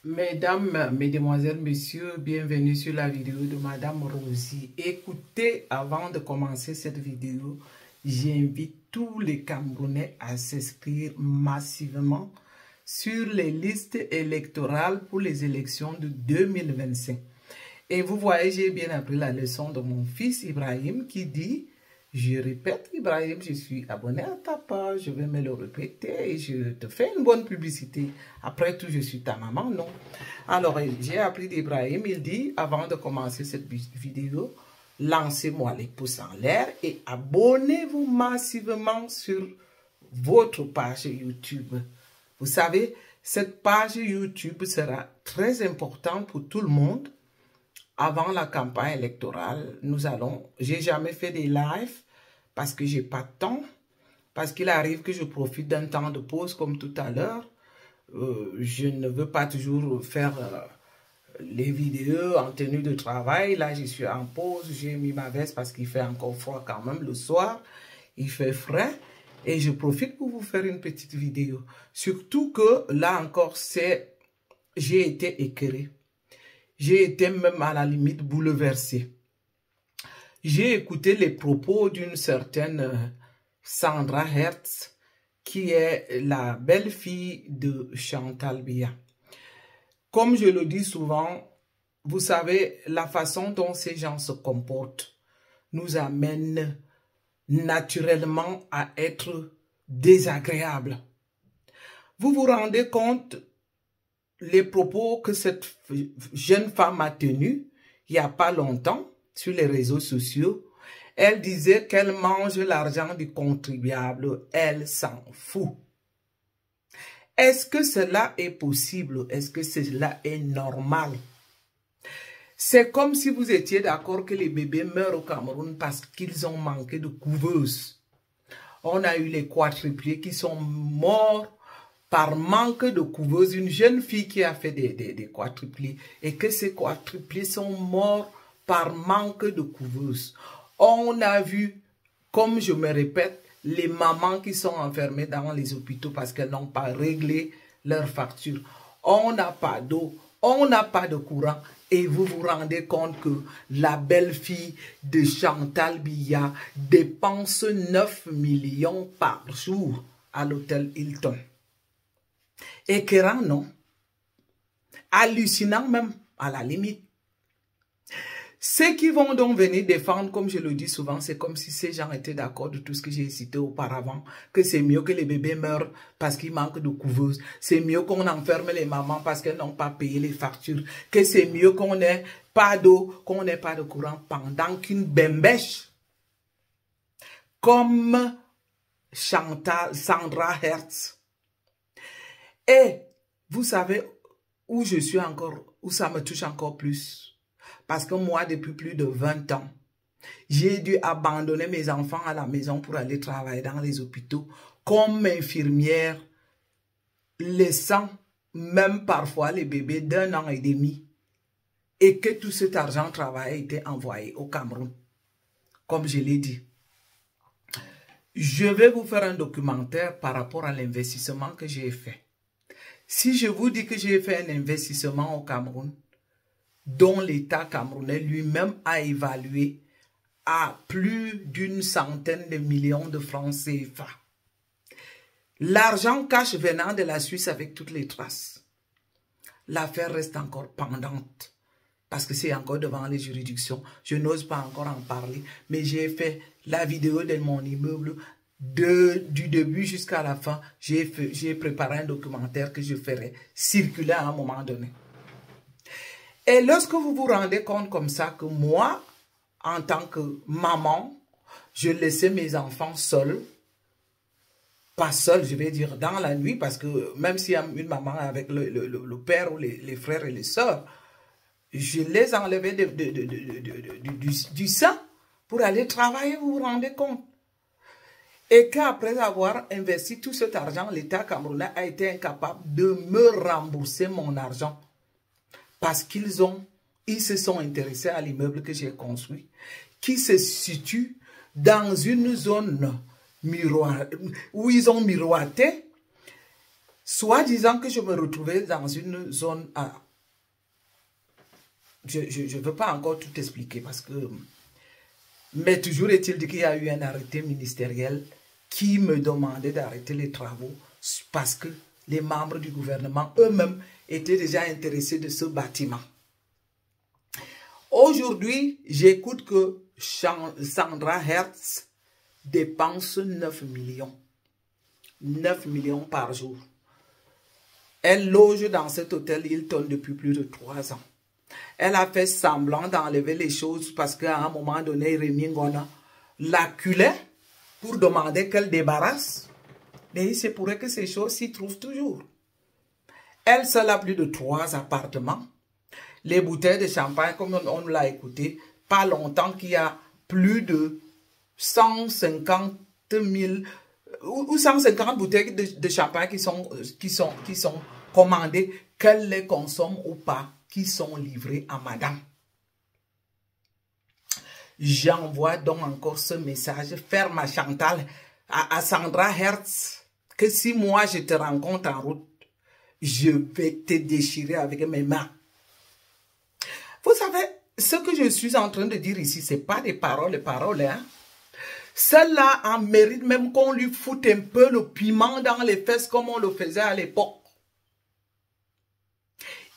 Mesdames, Mesdemoiselles, Messieurs, bienvenue sur la vidéo de Madame Rosie. Écoutez, avant de commencer cette vidéo, j'invite tous les Camerounais à s'inscrire massivement sur les listes électorales pour les élections de 2025. Et vous voyez, j'ai bien appris la leçon de mon fils Ibrahim qui dit, je répète Ibrahim, je suis abonné à ta page, je vais me le répéter et je te fais une bonne publicité. Après tout, je suis ta maman, non? Alors, j'ai appris d'Ibrahim, il dit, avant de commencer cette vidéo, lancez-moi les pouces en l'air et abonnez-vous massivement sur votre page YouTube. Vous savez, cette page YouTube sera très importante pour tout le monde. Avant la campagne électorale, j'ai jamais fait des lives parce que j'ai pas de temps, parce qu'il arrive que je profite d'un temps de pause comme tout à l'heure. Je ne veux pas toujours faire les vidéos en tenue de travail. Là, je suis en pause, j'ai mis ma veste parce qu'il fait encore froid quand même le soir. Il fait frais et je profite pour vous faire une petite vidéo. Surtout que là encore, j'ai été écœuré. J'ai été même à la limite bouleversé. J'ai écouté les propos d'une certaine Sandra Hertz, qui est la belle-fille de Chantal Biya. Comme je le dis souvent, vous savez, la façon dont ces gens se comportent nous amène naturellement à être désagréables. Vous vous rendez compte les propos que cette jeune femme a tenus il n'y a pas longtemps sur les réseaux sociaux. Elle disait qu'elle mange l'argent du contribuable, elle s'en fout. Est-ce que cela est possible? Est-ce que cela est normal? C'est comme si vous étiez d'accord que les bébés meurent au Cameroun parce qu'ils ont manqué de couveuses. On a eu les quadruplés qui sont morts par manque de couveuse, une jeune fille qui a fait des quadruplés et que ces quadruplés sont morts par manque de couveuse. On a vu, comme je me répète, les mamans qui sont enfermées dans les hôpitaux parce qu'elles n'ont pas réglé leurs factures. On n'a pas d'eau, on n'a pas de courant et vous vous rendez compte que la belle-fille de Chantal Biya dépense 9 millions par jour à l'hôtel Hilton. Écœurant, non? Hallucinant même, à la limite. Ceux qui vont donc venir défendre, comme je le dis souvent, c'est comme si ces gens étaient d'accord de tout ce que j'ai cité auparavant, que c'est mieux que les bébés meurent parce qu'ils manquent de couveuse, c'est mieux qu'on enferme les mamans parce qu'elles n'ont pas payé les factures, que c'est mieux qu'on n'ait pas d'eau, qu'on n'ait pas de courant, pendant qu'une bembèche comme Sandra Hertz. Et vous savez où je suis encore, où ça me touche encore plus. Parce que moi, depuis plus de 20 ans, j'ai dû abandonner mes enfants à la maison pour aller travailler dans les hôpitaux comme infirmière, laissant même parfois les bébés d'1 an et demi. Et que tout cet argent travail a été envoyé au Cameroun, comme je l'ai dit. Je vais vous faire un documentaire par rapport à l'investissement que j'ai fait. Si je vous dis que j'ai fait un investissement au Cameroun, dont l'État camerounais lui-même a évalué à plus d'une centaine de millions de francs CFA. L'argent cash venant de la Suisse avec toutes les traces. L'affaire reste encore pendante parce que c'est encore devant les juridictions. Je n'ose pas encore en parler, mais j'ai fait la vidéo de mon immeuble du début jusqu'à la fin. J'ai préparé un documentaire que je ferai circuler à un moment donné. Et lorsque vous vous rendez compte comme ça que moi, en tant que maman, je laissais mes enfants seuls, pas seuls, je vais dire dans la nuit, parce que même s'il y a une maman avec le père ou les frères et les sœurs, je les enlevais du sein pour aller travailler, vous vous rendez compte. Et qu'après avoir investi tout cet argent, l'État camerounais a été incapable de me rembourser mon argent. Parce qu'ils se sont intéressés à l'immeuble que j'ai construit, qui se situe dans une zone où ils ont miroité Soit disant que je me retrouvais dans une zone à... Je ne veux pas encore tout expliquer parce que... Mais toujours est-il qu'il y a eu un arrêté ministériel qui me demandait d'arrêter les travaux parce que les membres du gouvernement eux-mêmes étaient déjà intéressés de ce bâtiment. Aujourd'hui, j'écoute que Sandra Hertz dépense 9 millions. 9 millions par jour. Elle loge dans cet hôtel Hilton depuis plus de 3 ans. Elle a fait semblant d'enlever les choses parce qu'à un moment donné, Rémi Ngona l'acculait pour demander qu'elle débarrasse. Mais il se pourrait que ces choses s'y trouvent toujours. Elle seule a plus de 3 appartements. Les bouteilles de champagne, comme on l'a écouté, pas longtemps qu'il y a plus de 150 000 ou 150 bouteilles de champagne qui sont commandées, qu'elle les consomme ou pas, qui sont livrées à madame. J'envoie donc encore ce message ferme à Chantal, à Sandra Hertz, que si moi je te rencontre en route, je vais te déchirer avec mes mains. Vous savez, ce que je suis en train de dire ici, ce n'est pas des paroles, hein. Celle-là en mérite même qu'on lui foute un peu le piment dans les fesses comme on le faisait à l'époque.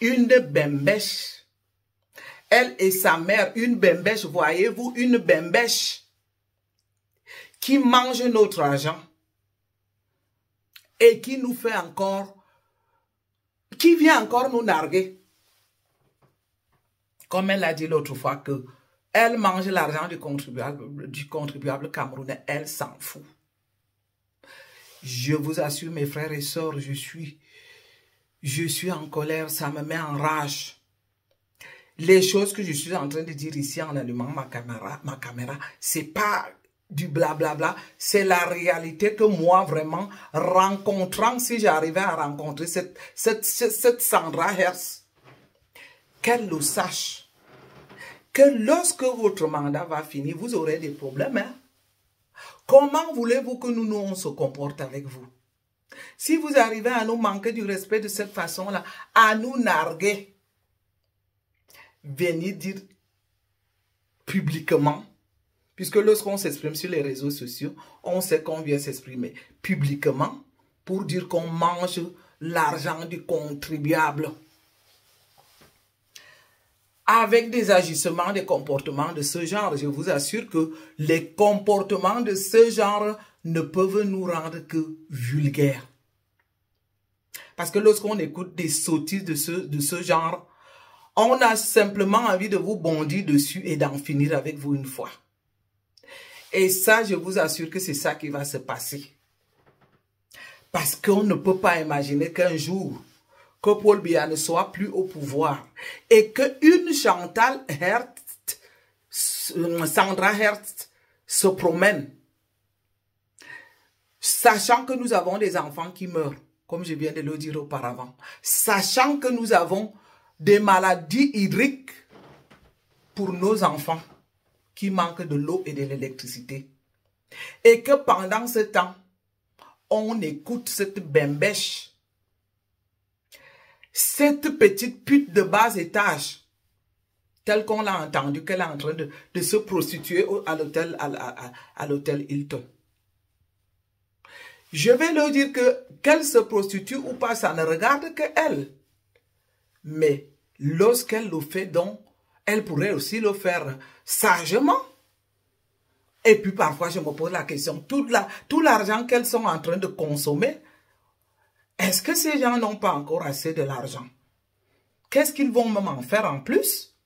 Une bembèche. Elle et sa mère, une bembèche, voyez-vous, une bembèche qui mange notre argent et qui nous fait encore, qui vient encore nous narguer. Comme elle a dit l'autre fois que elle mange l'argent du contribuable camerounais, elle s'en fout. Je vous assure, mes frères et sœurs, je suis en colère, ça me met en rage. Les choses que je suis en train de dire ici en allumant ma caméra, c'est pas du blablabla, c'est la réalité que moi vraiment rencontrant, si j'arrivais à rencontrer cette Sandra Hertz, qu'elle le sache. Que lorsque votre mandat va finir, vous aurez des problèmes. Hein? Comment voulez-vous que nous on se comporte avec vous? Si vous arrivez à nous manquer du respect de cette façon-là, à nous narguer, venez dire publiquement, puisque lorsqu'on s'exprime sur les réseaux sociaux, on sait qu'on vient s'exprimer publiquement pour dire qu'on mange l'argent du contribuable. Avec des agissements, des comportements de ce genre, je vous assure que les comportements de ce genre ne peuvent nous rendre que vulgaires. Parce que lorsqu'on écoute des sottises de ce genre, on a simplement envie de vous bondir dessus et d'en finir avec vous une fois. Et ça, je vous assure que c'est ça qui va se passer. Parce qu'on ne peut pas imaginer qu'un jour, que Paul Biya ne soit plus au pouvoir et qu'une Chantal Hertz, Sandra Hertz, se promène, sachant que nous avons des enfants qui meurent, comme je viens de le dire auparavant, sachant que nous avons des maladies hydriques pour nos enfants qui manquent de l'eau et de l'électricité, et que pendant ce temps, on écoute cette bembèche, cette petite pute de bas étage, telle qu'on l'a entendu, qu'elle est en train de se prostituer à l'hôtel Hilton. Je vais leur dire qu'elle se prostitue ou pas, ça ne regarde qu'elle. Mais lorsqu'elle le fait donc, elle pourrait aussi le faire sagement. Et puis parfois, je me pose la question, tout l'argent qu'elles sont en train de consommer, est-ce que ces gens n'ont pas encore assez de l'argent? Qu'est-ce qu'ils vont même en faire en plus?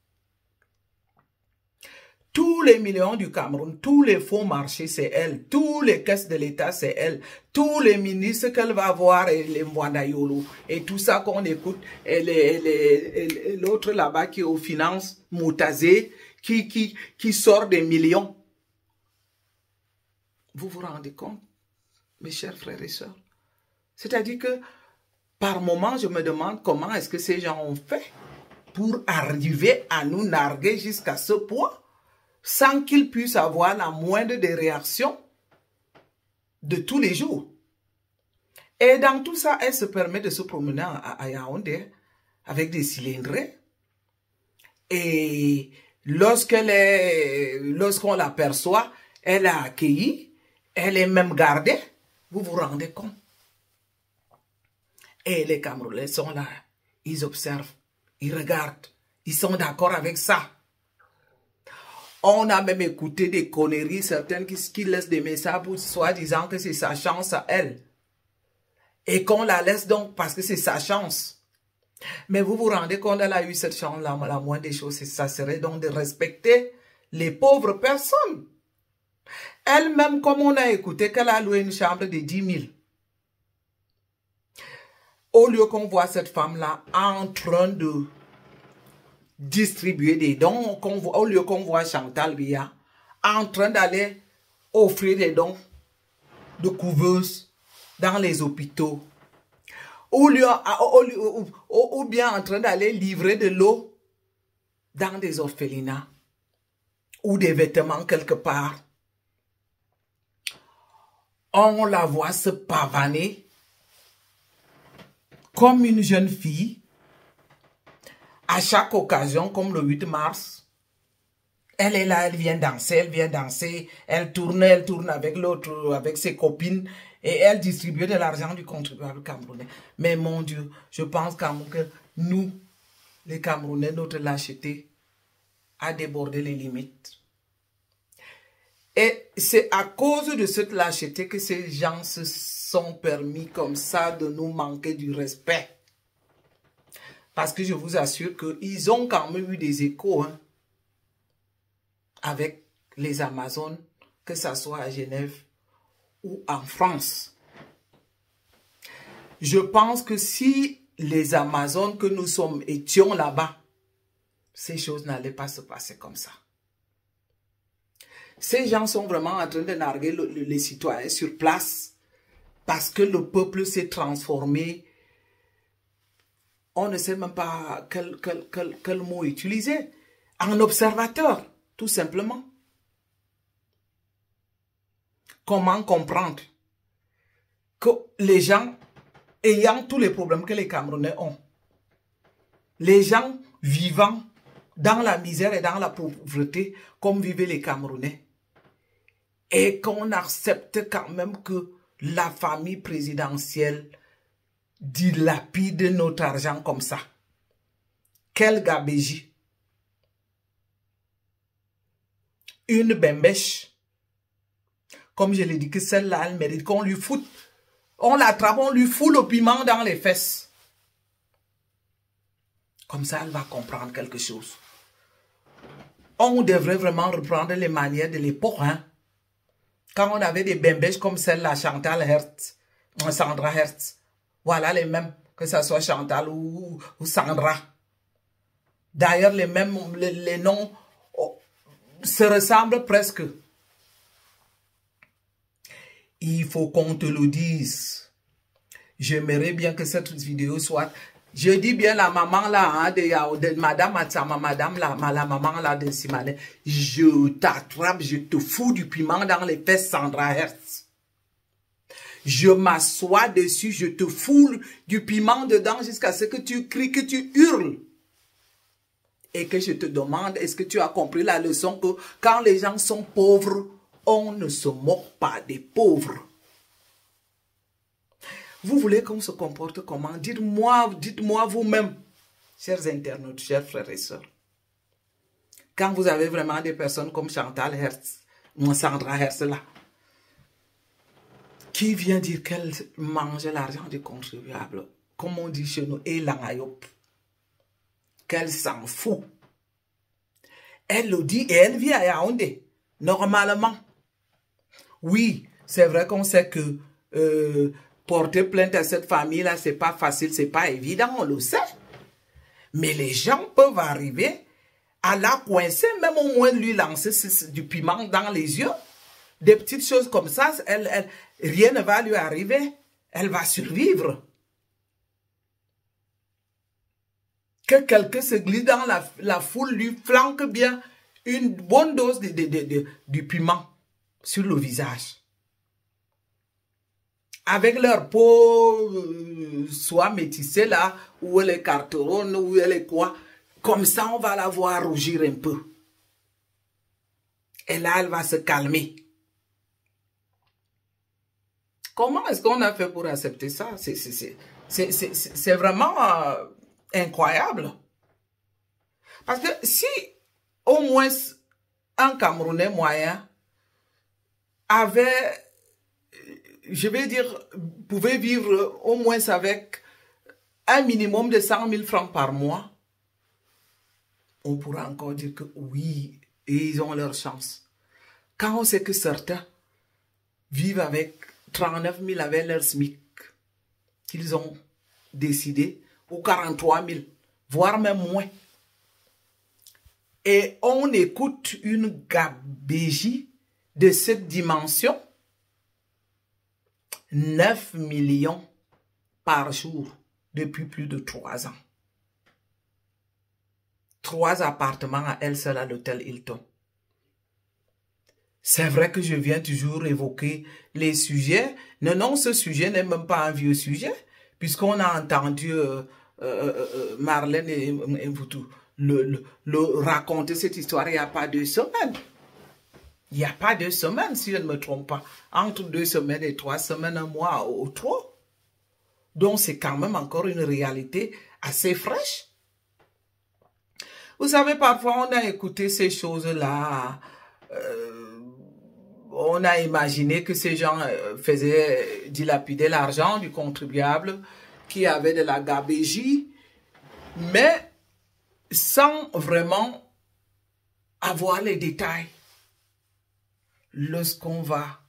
Tous les millions du Cameroun, tous les faux marchés, c'est elle. Tous les caisses de l'État, c'est elle. Tous les ministres qu'elle va voir, et les Mwandayolo, et tout ça qu'on écoute, et l'autre là-bas qui est aux finances, Moutazé, qui sort des millions. Vous vous rendez compte, mes chers frères et sœurs? C'est-à-dire que, par moment, je me demande comment est-ce que ces gens ont fait pour arriver à nous narguer jusqu'à ce point, sans qu'ils puissent avoir la moindre des réactions de tous les jours. Et dans tout ça, elle se permet de se promener à Yaoundé avec des cylindrés. Et lorsqu'on l'aperçoit, elle est accueillie, elle est même gardée. Vous vous rendez compte? Et les Camerounais sont là, ils observent, ils regardent, ils sont d'accord avec ça. On a même écouté des conneries, certaines qui laissent des messages pour soi-disant que c'est sa chance à elle. Et qu'on la laisse donc parce que c'est sa chance. Mais vous vous rendez compte, elle a eu cette chance-là, la moindre des choses, ça serait donc de respecter les pauvres personnes. Elle-même, comme on a écouté, qu'elle a loué une chambre de 10 000. Au lieu qu'on voit cette femme-là en train de distribuer des dons, au lieu qu'on voit Chantal Biya en train d'aller offrir des dons de couveuses dans les hôpitaux, ou bien en train d'aller livrer de l'eau dans des orphelinats ou des vêtements quelque part. On la voit se pavaner comme une jeune fille à chaque occasion, comme le 8 mars. Elle est là, elle vient danser, elle tourne avec l'autre, avec ses copines, et elle distribue de l'argent du contribuable camerounais. Mais mon Dieu, je pense que nous, les Camerounais, notre lâcheté a débordé les limites. Et c'est à cause de cette lâcheté que ces gens se sont permis comme ça de nous manquer du respect. Parce que je vous assure qu'ils ont quand même eu des échos avec les Amazones, que ce soit à Genève ou en France. Je pense que si les Amazones que nous sommes étions là-bas, ces choses n'allaient pas se passer comme ça. Ces gens sont vraiment en train de narguer les citoyens sur place parce que le peuple s'est transformé. On ne sait même pas quel mot utiliser. En observateur, tout simplement. Comment comprendre que les gens ayant tous les problèmes que les Camerounais ont, les gens vivant dans la misère et dans la pauvreté comme vivaient les Camerounais, et qu'on accepte quand même que la famille présidentielle dilapide notre argent comme ça. Quel gabégie. Une bembèche. Comme je l'ai dit, que celle-là, elle mérite qu'on lui foute. On l'attrape, on lui fout le piment dans les fesses. Comme ça, elle va comprendre quelque chose. On devrait vraiment reprendre les manières de l'époque, hein. Quand on avait des bembèches comme celle-là, Chantal Hertz, Sandra Hertz. Voilà les mêmes, que ce soit Chantal ou Sandra. D'ailleurs, les noms se ressemblent presque. Il faut qu'on te le dise. J'aimerais bien que cette vidéo soit... Je dis bien la maman là, de Madame Atsama, Madame la maman là de Simane. Je t'attrape, je te fous du piment dans les fesses, Sandra Hertz. Je m'assois dessus, je te fous du piment dedans jusqu'à ce que tu cries, que tu hurles. Et que je te demande, est-ce que tu as compris la leçon que quand les gens sont pauvres, on ne se moque pas des pauvres. Vous voulez qu'on se comporte comment? Dites-moi vous-même, chers internautes, chers frères et sœurs. Quand vous avez vraiment des personnes comme Chantal Hertz, ou Sandra Hertz là, qui vient dire qu'elle mange l'argent du contribuable, comme on dit chez nous, et l'angayop, qu'elle s'en fout. Elle le dit et elle vit à Yaoundé, normalement. Oui, c'est vrai qu'on sait que porter plainte à cette famille-là, c'est pas facile, c'est pas évident, on le sait. Mais les gens peuvent arriver à la coincer, même au moins lui lancer du piment dans les yeux. Des petites choses comme ça, rien ne va lui arriver. Elle va survivre. Que quelqu'un se glisse dans la foule, lui flanque bien une bonne dose du piment sur le visage. avec leur peau soit métissée là, ou elle est carteronne, ou elle est quoi. Comme ça, on va la voir rougir un peu. Et là, elle va se calmer. Comment est-ce qu'on a fait pour accepter ça? C'est vraiment incroyable. Parce que si au moins un Camerounais moyen avait, je vais dire, pouvait vivre au moins avec un minimum de 100 000 francs par mois, on pourra encore dire que oui, ils ont leur chance. Quand on sait que certains vivent avec 39 000 avec leur SMIC, qu'ils ont décidé, ou 43 000, voire même moins. Et on écoute une gabégie de cette dimension, 9 millions par jour depuis plus de 3 ans. 3 appartements à elle seule à l'hôtel Hilton. C'est vrai que je viens toujours évoquer les sujets. Non, ce sujet n'est même pas un vieux sujet, puisqu'on a entendu Marlène et Mvutu le raconter cette histoire il n'y a pas 2 semaines. Il n'y a pas 2 semaines, si je ne me trompe pas. Entre 2 semaines et 3 semaines, un mois ou trop. Donc, c'est quand même encore une réalité assez fraîche. Vous savez, parfois, on a écouté ces choses-là. On a imaginé que ces gens faisaient dilapider l'argent du contribuable, qui avait de la gabégie, mais sans vraiment avoir les détails. Lorsqu'on va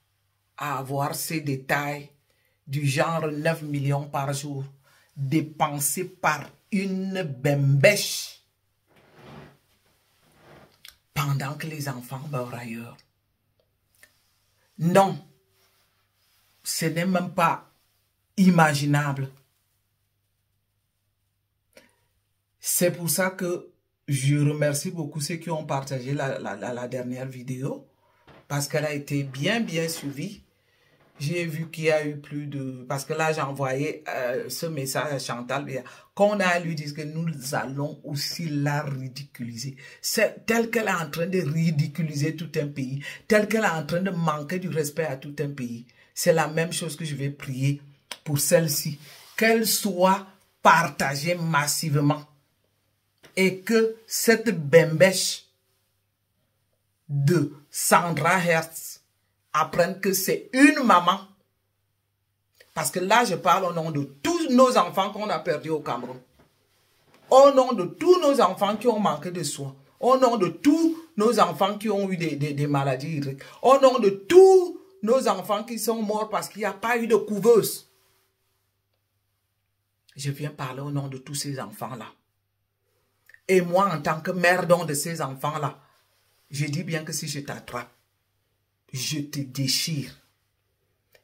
avoir ces détails du genre 9 millions par jour, dépensés par une bembèche, pendant que les enfants meurent ailleurs. Non, ce n'est même pas imaginable. C'est pour ça que je remercie beaucoup ceux qui ont partagé la dernière vidéo, parce qu'elle a été bien suivie. J'ai vu qu'il y a eu plus de... Parce que là, j'ai envoyé ce message à Chantal, qu'on a lui dit que nous allons aussi la ridiculiser. C'est tel qu'elle est en train de ridiculiser tout un pays, tel qu'elle est en train de manquer du respect à tout un pays. C'est la même chose que je vais prier pour celle-ci. Qu'elle soit partagée massivement. Et que cette bembèche de Sandra Hertz apprenne que c'est une maman. Parce que là, je parle au nom de tous nos enfants qu'on a perdus au Cameroun. Au nom de tous nos enfants qui ont manqué de soins. Au nom de tous nos enfants qui ont eu des maladies hydriques. Au nom de tous nos enfants qui sont morts parce qu'il n'y a pas eu de couveuse. Je viens parler au nom de tous ces enfants-là. Et moi, en tant que mère donc de ces enfants-là, je dis bien que si je t'attrape, je te déchire.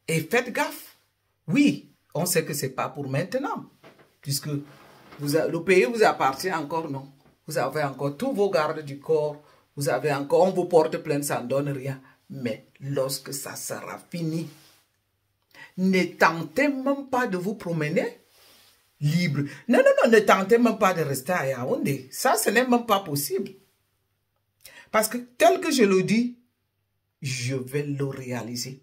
Et faites gaffe. Oui, on sait que ce n'est pas pour maintenant. Puisque le pays vous appartient encore, non. Vous avez encore tous vos gardes du corps. Vous avez encore, on vous porte plainte, ça ne donne rien. Mais lorsque ça sera fini, ne tentez même pas de vous promener libre. Non, ne tentez même pas de rester à Yaoundé. Ça, ce n'est même pas possible. Parce que tel que je le dis, je vais le réaliser.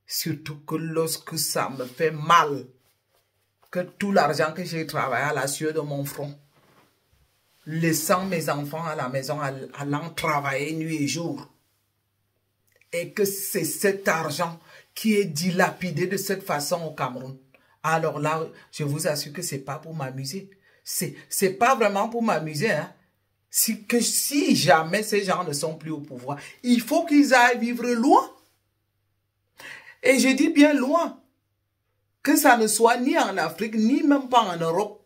Surtout que lorsque ça me fait mal, que tout l'argent que j'ai travaillé à la sueur de mon front, laissant mes enfants à la maison, allant travailler nuit et jour, et que c'est cet argent qui est dilapidé de cette façon au Cameroun, alors là, je vous assure que ce n'est pas pour m'amuser. C'est pas vraiment pour m'amuser. Hein. Si jamais ces gens ne sont plus au pouvoir, il faut qu'ils aillent vivre loin. Et je dis bien loin. Que ça ne soit ni en Afrique, ni même pas en Europe.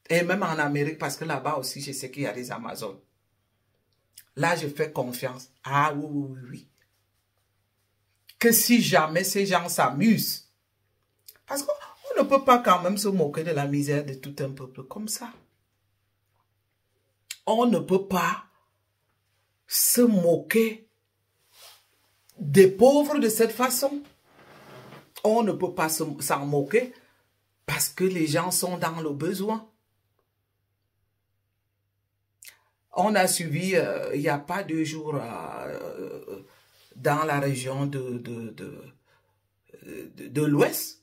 Et même en Amérique, parce que là-bas aussi, je sais qu'il y a des Amazones. Là, je fais confiance. Ah oui. Que si jamais ces gens s'amusent. Parce qu'on ne peut pas quand même se moquer de la misère de tout un peuple comme ça. On ne peut pas se moquer des pauvres de cette façon. On ne peut pas s'en moquer parce que les gens sont dans le besoin. On a suivi, il n'y a pas 2 jours, dans la région de l'Ouest,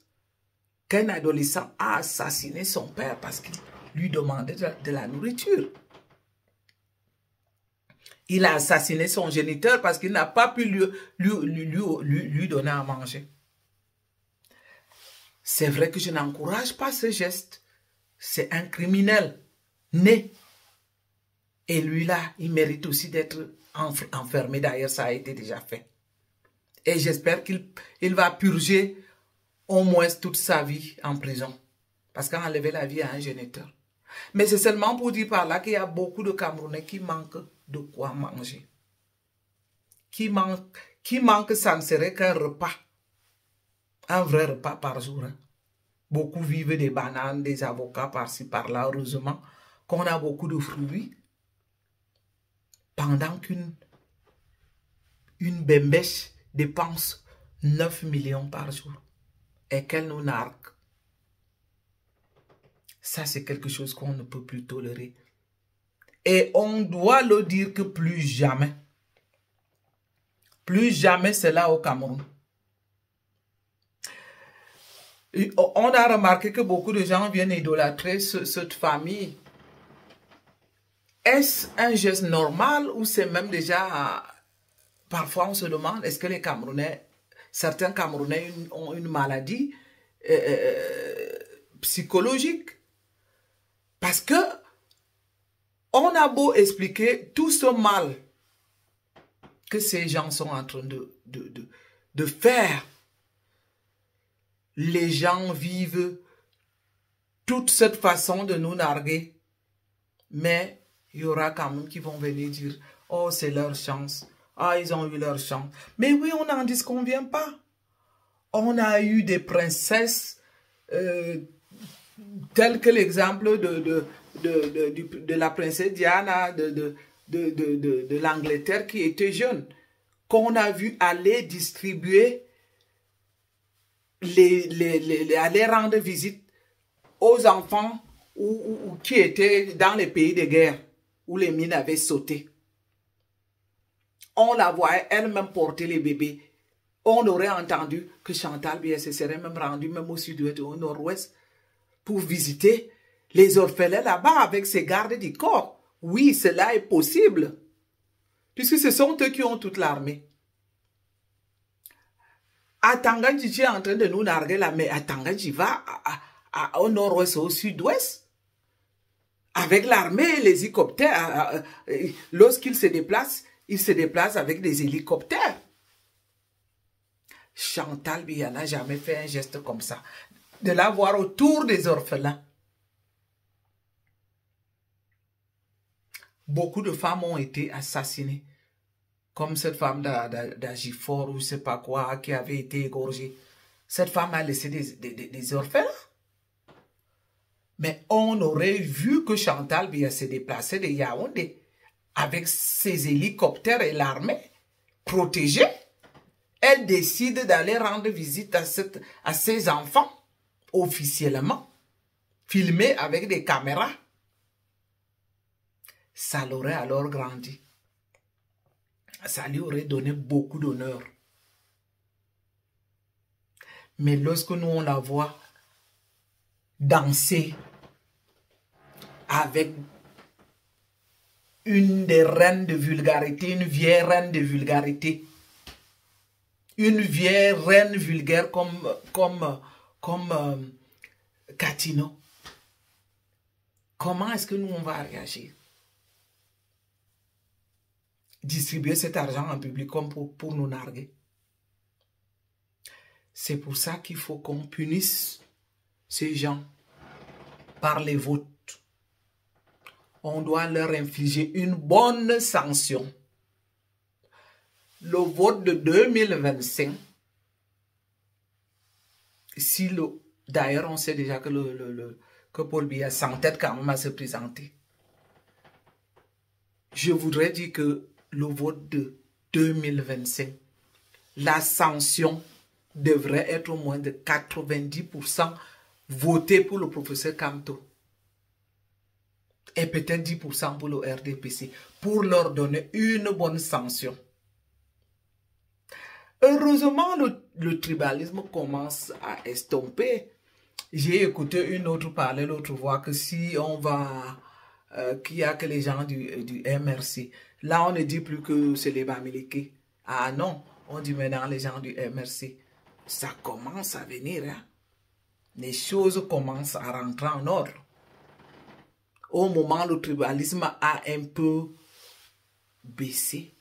qu'un adolescent a assassiné son père parce qu'il lui demandait de la nourriture. Il a assassiné son géniteur parce qu'il n'a pas pu lui donner à manger. C'est vrai que je n'encourage pas ce geste. C'est un criminel né. Et lui-là, il mérite aussi d'être enfermé. D'ailleurs, ça a été déjà fait. Et j'espère qu'il va purger au moins toute sa vie en prison. Parce qu'enlever la vie à un géniteur. Mais c'est seulement pour dire par là qu'il y a beaucoup de Camerounais qui manquent de quoi manger. Qui manquent, ça ne serait qu'un repas. Un vrai repas par jour. Hein. Beaucoup vivent des bananes, des avocats par-ci, par-là. Heureusement qu'on a beaucoup de fruits. Pendant qu'une bembèche dépense 9 millions par jour. Et qu'elle nous nargue. Ça, c'est quelque chose qu'on ne peut plus tolérer. Et on doit le dire que plus jamais c'est là au Cameroun. On a remarqué que beaucoup de gens viennent idolâtrer cette famille. Est-ce un geste normal ou c'est même déjà... Parfois, on se demande, est-ce que les Camerounais, certains Camerounais ont une maladie psychologique? Parce que on a beau expliquer tout ce mal que ces gens sont en train de faire. Les gens vivent toute cette façon de nous narguer. Mais il y aura quand même qui vont venir dire, oh, c'est leur chance. Ah, ils ont eu leur chance. Mais oui, on n'en disconvient pas. On a eu des princesses telles que l'exemple de la princesse Diana de l'Angleterre qui était jeune, qu'on a vu aller distribuer, aller rendre visite aux enfants qui étaient dans les pays de guerre, où les mines avaient sauté. On la voyait elle-même porter les bébés. On aurait entendu que Chantal Biya se serait même rendue même au sud-ouest et au nord-ouest pour visiter les orphelins là-bas avec ses gardes du corps. Oui, cela est possible. Puisque ce sont eux qui ont toute l'armée. Atangadji est en train de nous narguer là, mais Atangadji va au nord-ouest, au sud-ouest. Avec l'armée, les hélicoptères. Lorsqu'il se déplace, il se déplace avec des hélicoptères. Chantal Biya n'a jamais fait un geste comme ça. De la voir autour des orphelins. Beaucoup de femmes ont été assassinées. Comme cette femme d'Agifor ou je ne sais pas quoi qui avait été égorgée. Cette femme a laissé des orphelins. Mais on aurait vu que Chantal Biya se déplaçait de Yaoundé avec ses hélicoptères et l'armée protégée. Elle décide d'aller rendre visite à ses enfants officiellement, filmés avec des caméras. Ça l'aurait alors grandi. Ça lui aurait donné beaucoup d'honneur. Mais lorsque nous on la voit danser avec une des reines de vulgarité, une vieille reine de vulgarité, une vieille reine vulgaire comme Katino, comment est-ce que nous on va réagir? Distribuer cet argent en public comme pour nous narguer. C'est pour ça qu'il faut qu'on punisse ces gens par les votes. On doit leur infliger une bonne sanction. Le vote de 2025, d'ailleurs on sait déjà que Paul Biya s'entête quand même à se présenter. Je voudrais dire que le vote de 2025, la sanction devrait être au moins de 90% voté pour le professeur Kamto. Et peut-être 10% pour le RDPC, pour leur donner une bonne sanction. Heureusement, le tribalisme commence à estomper. J'ai écouté une autre parler l'autre fois que si on va, qu'il n'y a que les gens du MRC. Là, on ne dit plus que c'est les Bamileke. Ah non, on dit maintenant les gens du MRC. Ça commence à venir. Hein? Les choses commencent à rentrer en ordre. Au moment où le tribalisme a un peu baissé,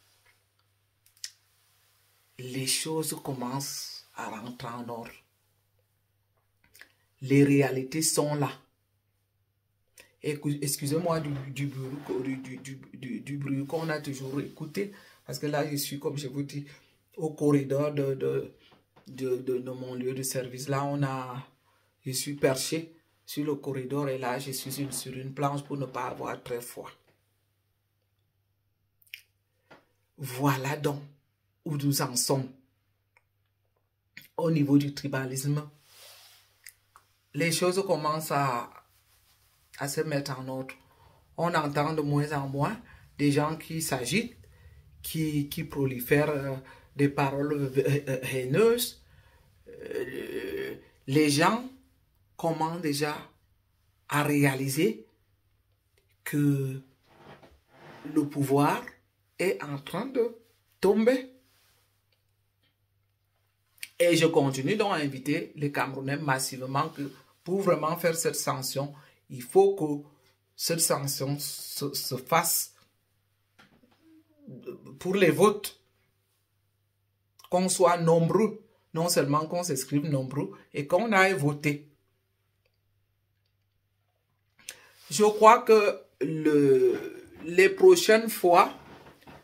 les choses commencent à rentrer en ordre. Les réalités sont là. Excusez-moi du bruit qu'on a toujours écouté, parce que là, je suis, comme je vous dis, au corridor de mon lieu de service. Là, je suis perché sur le corridor et là, je suis sur une planche pour ne pas avoir très froid. Voilà donc où nous en sommes. Au niveau du tribalisme, les choses commencent à se mettre en ordre. On entend de moins en moins des gens qui s'agitent, qui prolifèrent des paroles haineuses. Les gens commencent déjà à réaliser que le pouvoir est en train de tomber. Et je continue donc à inviter les Camerounais massivement que pour vraiment faire cette sanction, il faut que cette sanction se fasse pour les votes. Qu'on soit nombreux, non seulement qu'on s'inscrive nombreux et qu'on aille voter. Je crois que les prochaines fois,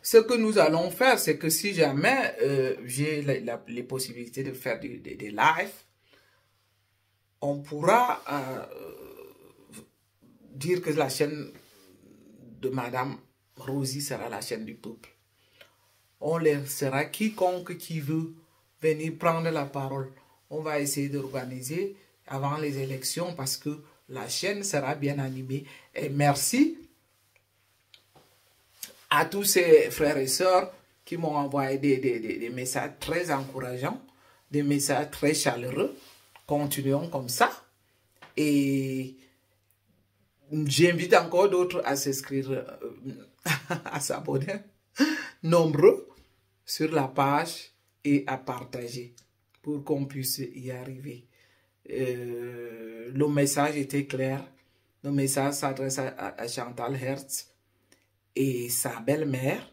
ce que nous allons faire, c'est que si jamais j'ai les possibilités de faire des lives, on pourra dire que la chaîne de Madame Rosie sera la chaîne du peuple. On laissera quiconque qui veut venir prendre la parole. On va essayer d'organiser avant les élections parce que la chaîne sera bien animée. Et merci à tous ces frères et sœurs qui m'ont envoyé des messages très encourageants, des messages très chaleureux. Continuons comme ça. Et j'invite encore d'autres à s'inscrire, à s'abonner, nombreux, sur la page et à partager pour qu'on puisse y arriver. Le message était clair. Le message s'adresse à Chantal Hertz et sa belle-mère.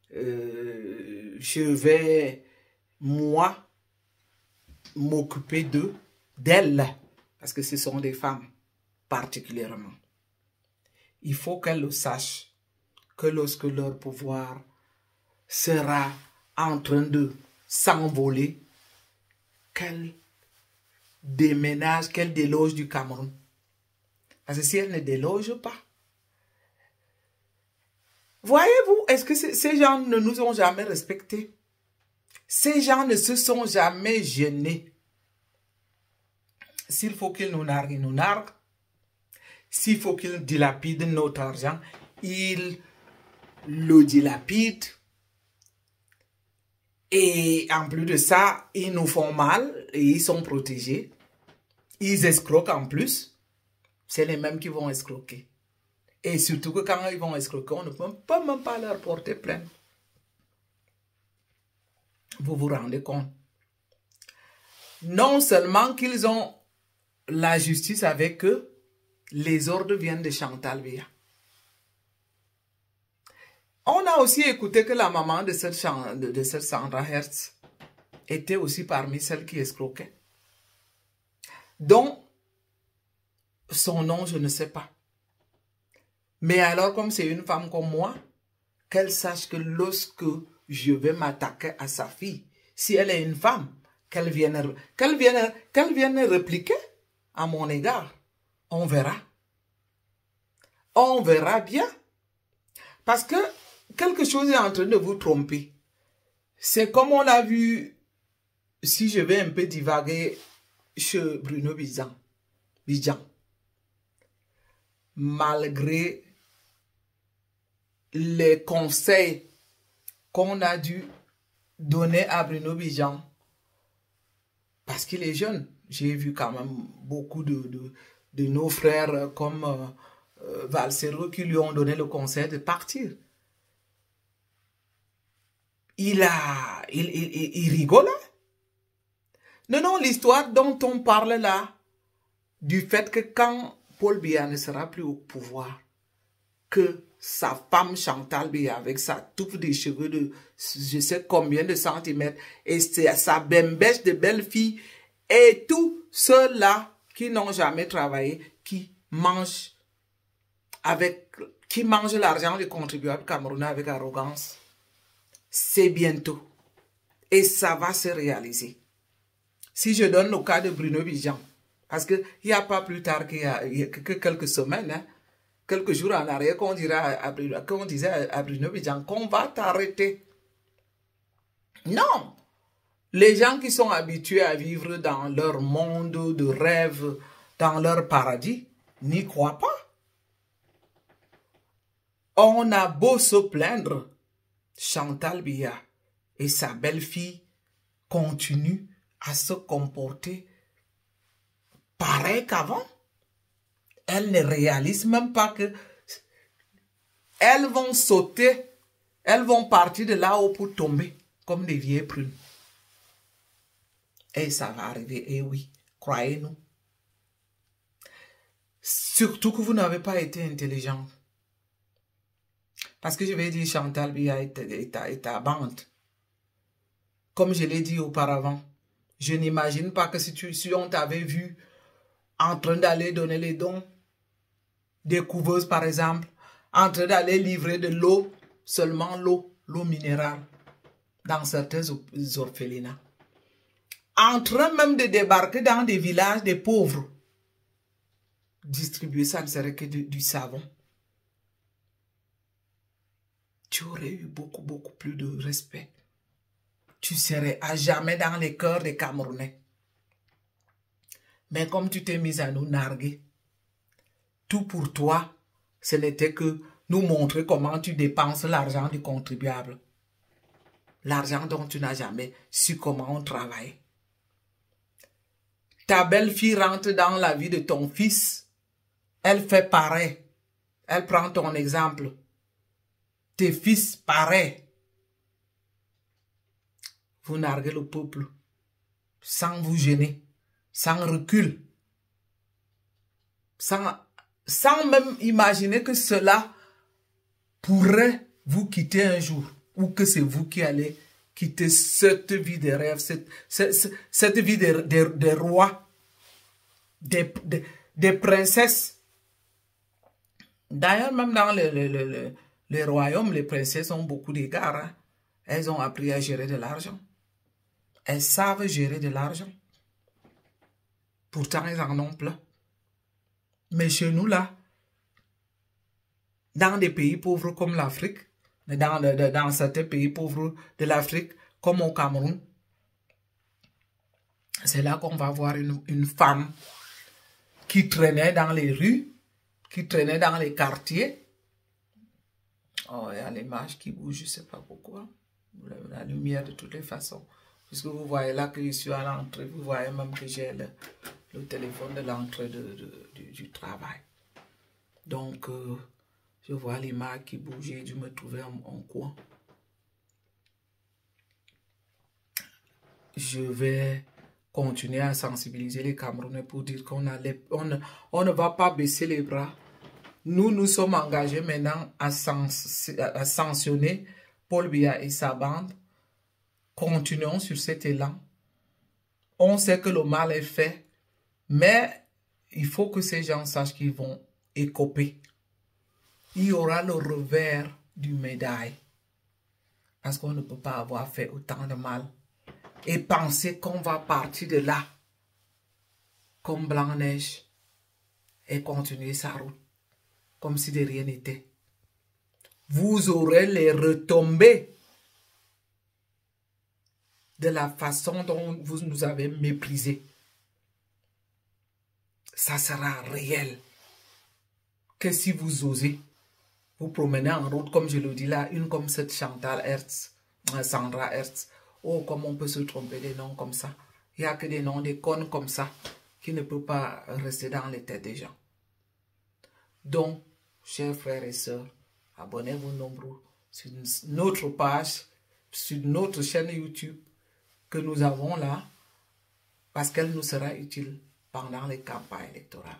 Je vais, moi, m'occuper d'elles, parce que ce sont des femmes particulièrement. Il faut qu'elles le sachent, que lorsque leur pouvoir sera en train de s'envoler, qu'elles déménagent, qu'elles délogent du Cameroun. Parce que si elles ne délogent pas, voyez-vous, est-ce que ces gens ne nous ont jamais respectés? Ces gens ne se sont jamais gênés. S'il faut qu'ils nous narguent, ils nous narguent. S'il faut qu'ils dilapident notre argent, ils le dilapident. Et en plus de ça, ils nous font mal et ils sont protégés. Ils escroquent en plus. C'est les mêmes qui vont escroquer. Et surtout que quand ils vont escroquer, on ne peut même pas leur porter plainte. Vous vous rendez compte? Non seulement qu'ils ont la justice avec eux, les ordres viennent de Chantal Biya. On a aussi écouté que la maman de cette Sandra Hertz était aussi parmi celles qui escroquaient. Donc, son nom, je ne sais pas. Mais alors, comme c'est une femme comme moi, qu'elle sache que lorsque je vais m'attaquer à sa fille, si elle est une femme, qu'elle vienne répliquer à mon égard. On verra. On verra bien. Parce que quelque chose est en train de vous tromper. C'est comme on a vu si je vais un peu divaguer chez Bruno Bidjan, malgré les conseils qu'on a dû donner à Bruno Bidjan, parce qu'il est jeune, j'ai vu quand même beaucoup de nos frères comme Valsero qui lui ont donné le conseil de partir. Il rigolait. Non, l'histoire dont on parle là, du fait que quand Paul Biya ne sera plus au pouvoir, que sa femme Chantal Biya avec sa touffe de cheveux de je sais combien de centimètres et sa bembèche de belle fille et tous ceux-là qui n'ont jamais travaillé, qui mangent l'argent du contribuable camerounais avec arrogance, c'est bientôt et ça va se réaliser. Si je donne le cas de Bruno Bidjan, parce qu'il n'y a pas plus tard que quelques semaines, hein, quelques jours en arrière, qu'on disait à Bruno Bidjan qu'on va t'arrêter. Non! Les gens qui sont habitués à vivre dans leur monde de rêve, dans leur paradis, n'y croient pas. On a beau se plaindre, Chantal Biya et sa belle-fille continuent à se comporter pareil qu'avant. Elles ne réalisent même pas que elles vont sauter, elles vont partir de là-haut pour tomber comme des vieilles prunes. Et ça va arriver, et oui, croyez-nous. Surtout que vous n'avez pas été intelligent. Parce que je vais dire Chantal Biya est ta bande. Comme je l'ai dit auparavant, je n'imagine pas que si on t'avait vu en train d'aller donner les dons, des couveuses par exemple, en train d'aller livrer de l'eau, seulement l'eau minérale, dans certains orphelinats. En train même de débarquer dans des villages des pauvres. Distribuer ça ne serait que du savon. Tu aurais eu beaucoup plus de respect. Tu serais à jamais dans les cœurs des Camerounais. Mais comme tu t'es mis à nous narguer, tout pour toi, ce n'était que nous montrer comment tu dépenses l'argent du contribuable. L'argent dont tu n'as jamais su comment on travaille. Ta belle-fille rentre dans la vie de ton fils. Elle fait pareil. Elle prend ton exemple. Tes fils, pareil. Vous narguez le peuple sans vous gêner, sans recul, sans même imaginer que cela pourrait vous quitter un jour ou que c'est vous qui allez quitter cette vie de rêve, cette vie des rois, des princesses. D'ailleurs, même dans les royaumes, les princesses ont beaucoup d'égards. Hein. Elles ont appris à gérer de l'argent. Elles savent gérer de l'argent. Pourtant, elles en ont plein. Mais chez nous, là, dans des pays pauvres comme l'Afrique, dans certains pays pauvres de l'Afrique, comme au Cameroun, c'est là qu'on va voir une femme qui traînait dans les rues, qui traînait dans les quartiers. Oh, il y a l'image qui bouge, je ne sais pas pourquoi. La lumière de toutes les façons. Puisque vous voyez là que je suis à l'entrée, vous voyez même que j'ai le téléphone de l'entrée du travail. Donc, je vois l'image qui bouge et je me trouvais en coin. Je vais continuer à sensibiliser les Camerounais pour dire qu'on ne va pas baisser les bras. Nous sommes engagés maintenant à sanctionner Paul Biya et sa bande. Continuons sur cet élan. On sait que le mal est fait, mais il faut que ces gens sachent qu'ils vont écoper. Il y aura le revers du médaille. Parce qu'on ne peut pas avoir fait autant de mal. Et penser qu'on va partir de là, comme Blanc-Neige, et continuer sa route, comme si de rien n'était. Vous aurez les retombées de la façon dont vous nous avez méprisés. Ça sera réel. Que si vous osez vous promener en route, comme je le dis là, une comme cette Chantal Hertz, Sandra Hertz. Oh, comment on peut se tromper des noms comme ça. Il n'y a que des noms, des connes comme ça, qui ne peuvent pas rester dans les têtes des gens. Donc, chers frères et sœurs, abonnez-vous nombreux sur notre page, sur notre chaîne YouTube que nous avons là, parce qu'elle nous sera utile pendant les campagnes électorales.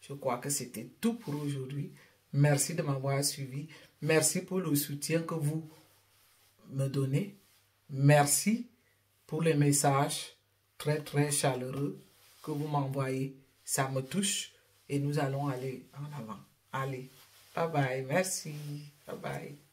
Je crois que c'était tout pour aujourd'hui. Merci de m'avoir suivi. Merci pour le soutien que vous me donnez. Merci pour les messages très très chaleureux que vous m'envoyez. Ça me touche et nous allons aller en avant. Allez, bye bye. Merci. Bye bye.